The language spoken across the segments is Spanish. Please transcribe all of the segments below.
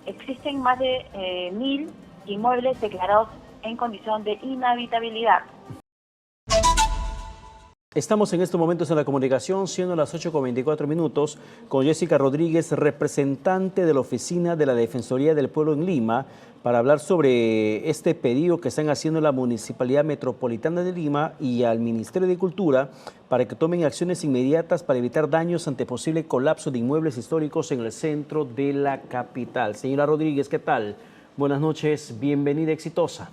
existen más de 1000 inmuebles declarados en condición de inhabitabilidad. Estamos en estos momentos en la comunicación, siendo las 8:24 con Jessica Rodríguez, representante de la Oficina de la Defensoría del Pueblo en Lima, para hablar sobre este pedido que están haciendo la Municipalidad Metropolitana de Lima y al Ministerio de Cultura para que tomen acciones inmediatas para evitar daños ante posible colapso de inmuebles históricos en el centro de la capital. Señora Rodríguez, ¿qué tal? Buenas noches, bienvenida, exitosa.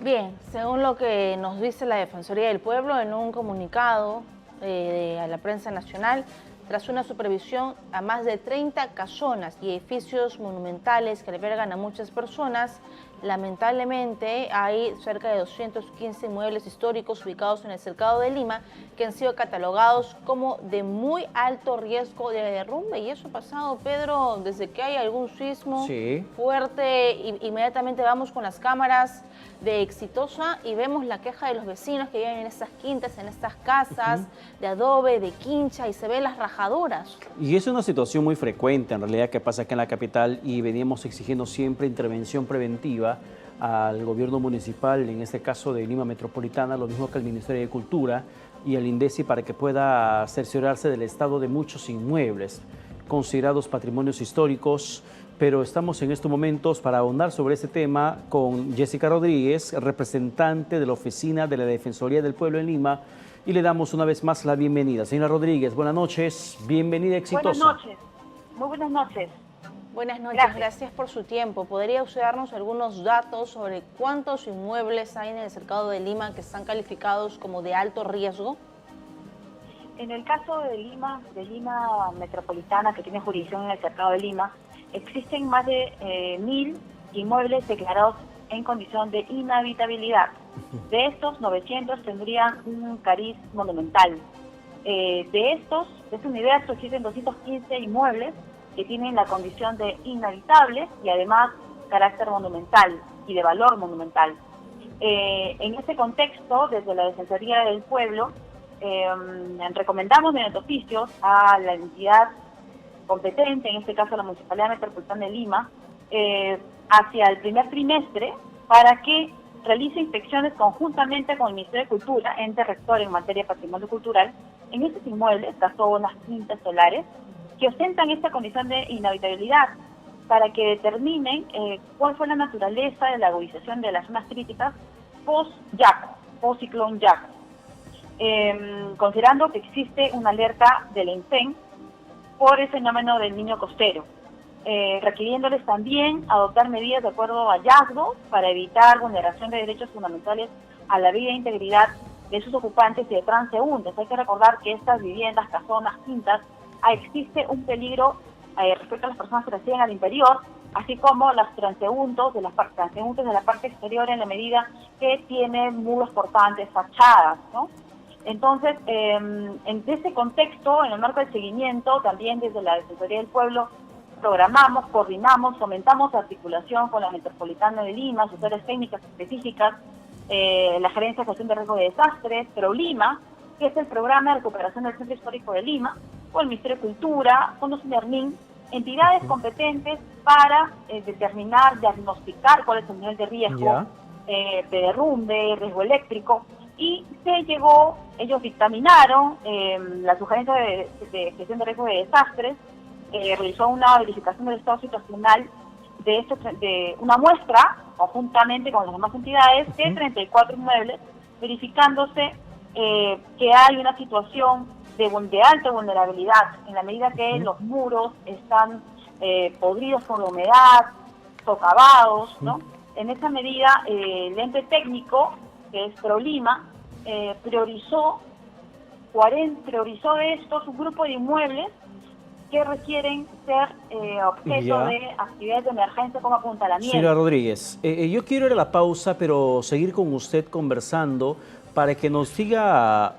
Bien, según lo que nos dice la Defensoría del Pueblo en un comunicado a la prensa nacional, tras una supervisión a más de 30 casonas y edificios monumentales que albergan a muchas personas, lamentablemente hay cerca de 215 inmuebles históricos ubicados en el cercado de Lima que han sido catalogados como de muy alto riesgo de derrumbe. Y eso ha pasado, Pedro, desde que hay algún sismo fuerte, inmediatamente vamos con las cámaras de Exitosa y vemos la queja de los vecinos que viven en estas quintas, en estas casas de adobe, de quincha, y se ven las rajaduras. Y es una situación muy frecuente en realidad que pasa acá en la capital, y veníamos exigiendo siempre intervención preventiva al gobierno municipal, en este caso de Lima Metropolitana, lo mismo que al Ministerio de Cultura y al INDECI, para que pueda cerciorarse del estado de muchos inmuebles considerados patrimonios históricos. Pero estamos en estos momentos para ahondar sobre este tema con Jessica Rodríguez, representante de la Oficina de la Defensoría del Pueblo en Lima, y le damos una vez más la bienvenida. Señora Rodríguez, buenas noches, bienvenida, exitosa. Buenas noches, muy buenas noches. Buenas noches, gracias por su tiempo. ¿Podría usted darnos algunos datos sobre cuántos inmuebles hay en el cercado de Lima que están calificados como de alto riesgo? En el caso de Lima Metropolitana, que tiene jurisdicción en el cercado de Lima, existen más de 1000 inmuebles declarados en condición de inhabitabilidad. De estos, 900 tendrían un cariz monumental. De este universo existen 215 inmuebles que tienen la condición de inhabitables y además carácter monumental y de valor monumental. En este contexto, desde la Defensoría del Pueblo, recomendamos mediante oficios a la entidad competente, en este caso la Municipalidad Metropolitana de Lima, hacia el primer trimestre para que realice inspecciones conjuntamente con el Ministerio de Cultura, ente rector en materia de patrimonio cultural, en estos inmuebles, casonas, quintas, solares, que ostentan esta condición de inhabitabilidad, para que determinen cuál fue la naturaleza de la agudización de las zonas críticas post-ciclón Yaku. Considerando que existe una alerta del INPEN por el fenómeno del niño costero, requiriéndoles también adoptar medidas de acuerdo a hallazgos para evitar vulneración de derechos fundamentales a la vida e integridad de sus ocupantes y de transeúntes. Hay que recordar que estas viviendas, casonas, quintas, existe un peligro respecto a las personas que residen al interior, así como los transeúntes de la parte exterior, en la medida que tienen muros portantes, fachadas, ¿no? Entonces, en este contexto, en el marco del seguimiento, también desde la Defensoría del Pueblo, programamos, coordinamos, fomentamos articulación con la Metropolitana de Lima, sus áreas técnicas específicas, la Gerencia de Gestión de Riesgo de Desastres, ProLima, que es el Programa de Recuperación del Centro Histórico de Lima, con el Ministerio de Cultura, con los CENERNIN, entidades competentes para determinar, diagnosticar cuál es el nivel de riesgo de derrumbe, riesgo eléctrico, y ellos dictaminaron la sugerencia de gestión de riesgo de desastres, realizó una verificación del estado situacional de una muestra, conjuntamente con las demás entidades, de 34 inmuebles, verificándose que hay una situación de alta vulnerabilidad, en la medida que los muros están podridos por la humedad, socavados, ¿no? En esa medida, el ente técnico, que es ProLima, priorizó de estos un grupo de inmuebles que requieren ser objeto de actividades de emergencia como apuntalamiento. Señora Rodríguez, yo quiero ir a la pausa, pero seguir con usted conversando para que nos siga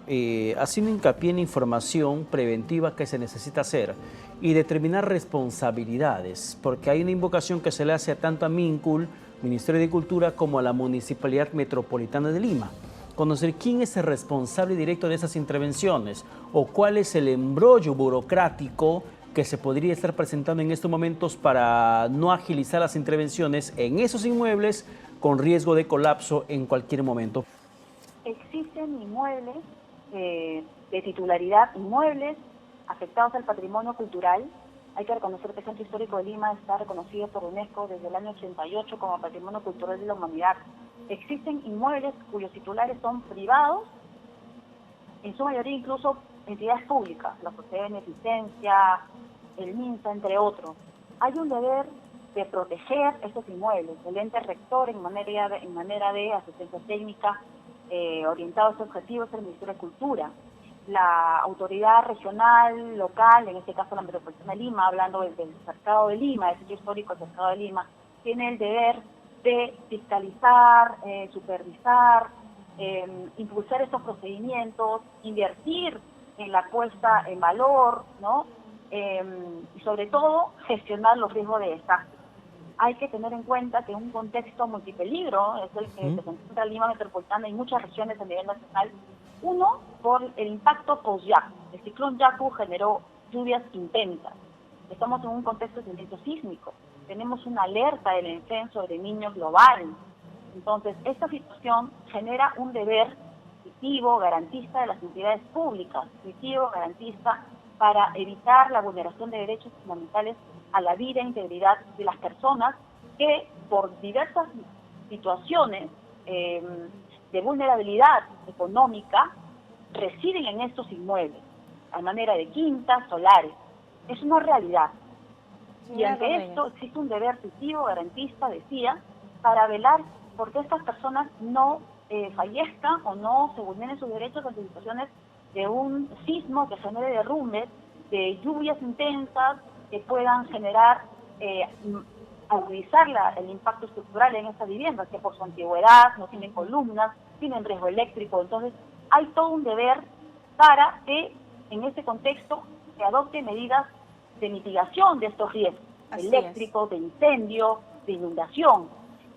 haciendo hincapié en información preventiva que se necesita hacer y determinar responsabilidades, porque hay una invocación que se le hace tanto a MINCUL, Ministerio de Cultura, como a la Municipalidad Metropolitana de Lima. conocer quién es el responsable directo de esas intervenciones o cuál es el embrollo burocrático que se podría estar presentando en estos momentos para no agilizar las intervenciones en esos inmuebles con riesgo de colapso en cualquier momento. Existen inmuebles de titularidad, inmuebles afectados al patrimonio cultural. Hay que reconocer que el Centro Histórico de Lima está reconocido por UNESCO desde el año 88 como Patrimonio Cultural de la Humanidad. Existen inmuebles cuyos titulares son privados, en su mayoría incluso entidades públicas, la Sociedad de Beneficencia, el MINSA, entre otros. Hay un deber de proteger estos inmuebles. El ente rector en manera de asistencia técnica orientado a estos objetivos es el Ministerio de Cultura. La autoridad regional, local, en este caso la Metropolitana de Lima, hablando del Cercado de Lima, del Sitio Histórico del Cercado de Lima, tiene el deber de fiscalizar, supervisar, impulsar estos procedimientos, invertir en la puesta en valor, ¿no? Y sobre todo gestionar los riesgos de desastre. Hay que tener en cuenta que un contexto multipeligro es el que se encuentra en Lima Metropolitana y muchas regiones a nivel nacional. Uno, por el impacto post-Yaku. El ciclón Yaku generó lluvias intensas. Estamos en un contexto de evento sísmico. Tenemos una alerta del incendio sobre niños global. Entonces, esta situación genera un deber positivo, garantista de las entidades públicas, positivo, garantista para evitar la vulneración de derechos fundamentales a la vida e integridad de las personas que por diversas situaciones de vulnerabilidad económica residen en estos inmuebles, a manera de quintas, solares. Es una realidad. Y ante esto existe un deber positivo, garantista, decía, para velar porque estas personas no fallezcan o no se vulneren sus derechos ante situaciones de un sismo que genere derrumbes, de lluvias intensas que puedan generar, agudizar el impacto estructural en estas viviendas, que por su antigüedad no tienen columnas, tienen riesgo eléctrico. Entonces, hay todo un deber para que en este contexto se adopten medidas de mitigación de estos riesgos eléctricos, de incendio, de inundación.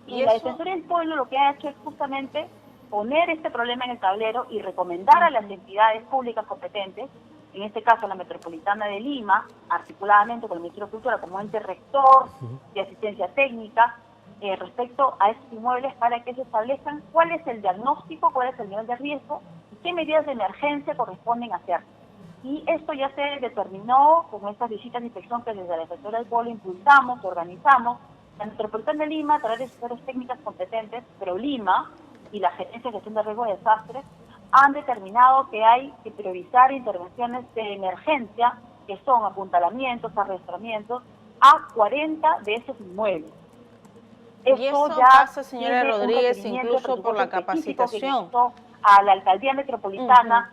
Y la Defensoría del Pueblo lo que ha hecho es justamente poner este problema en el tablero y recomendar a las entidades públicas competentes, en este caso la Metropolitana de Lima, articuladamente con el Ministerio de Cultura como ente rector de asistencia técnica, respecto a estos inmuebles para que se establezcan cuál es el diagnóstico, cuál es el nivel de riesgo y qué medidas de emergencia corresponden hacer. Y esto ya se determinó con estas visitas de inspección que desde la Defensoría del Pueblo impulsamos, organizamos. La Metropolitana de Lima, a través de asesores técnicas competentes, pero Lima y la Gerencia de Gestión de Riesgo de Desastres, han determinado que hay que priorizar intervenciones de emergencia, que son apuntalamientos, arrastramientos, a 40 de esos inmuebles. Y eso ya pasa, señora Rodríguez, incluso por la capacitación. A la Alcaldía Metropolitana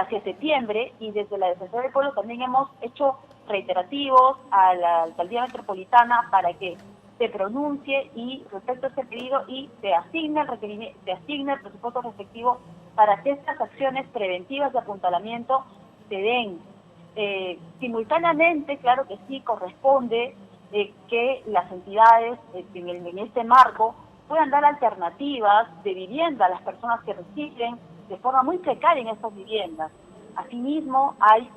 hacia septiembre, y desde la Defensoría del Pueblo también hemos hecho reiterativos a la Alcaldía Metropolitana para que se pronuncie y respecto a este pedido y se asigne el presupuesto respectivo para que estas acciones preventivas de apuntalamiento se den. Simultáneamente, claro que sí, corresponde que las entidades en este marco puedan dar alternativas de vivienda a las personas que residen de forma muy precaria en estas viviendas. Asimismo, hay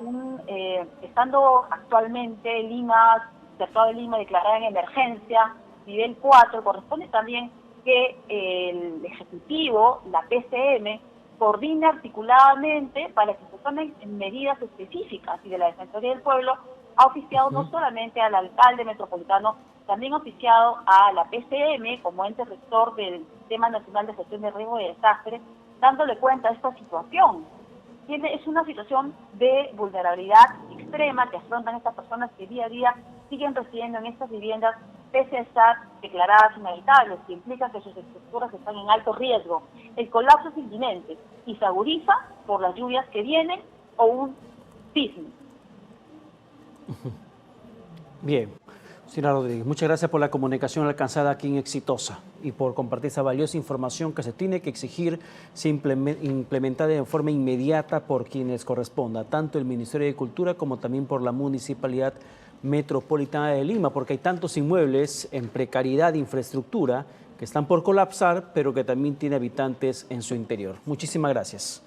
estando actualmente Lima, Cercado de Lima declarada en emergencia, nivel 4, corresponde también que el Ejecutivo, la PCM, coordine articuladamente para que se tomen medidas específicas, y de la Defensoría del Pueblo ha oficiado no solamente al alcalde metropolitano, también ha oficiado a la PCM como ente rector del Sistema Nacional de Gestión de Riesgo de Desastres, dándole cuenta de esta situación. Es una situación de vulnerabilidad extrema que afrontan estas personas que día a día siguen residiendo en estas viviendas pese a estar declaradas inhabitables, que implica que sus estructuras están en alto riesgo. El colapso es inminente y se agudiza por las lluvias que vienen o un sismo. Bien. Señora Rodríguez, muchas gracias por la comunicación alcanzada aquí en Exitosa y por compartir esa valiosa información que se tiene que exigir se implementada de forma inmediata por quienes corresponda, tanto el Ministerio de Cultura como también por la Municipalidad Metropolitana de Lima, porque hay tantos inmuebles en precariedad de infraestructura que están por colapsar, pero que también tiene habitantes en su interior. Muchísimas gracias.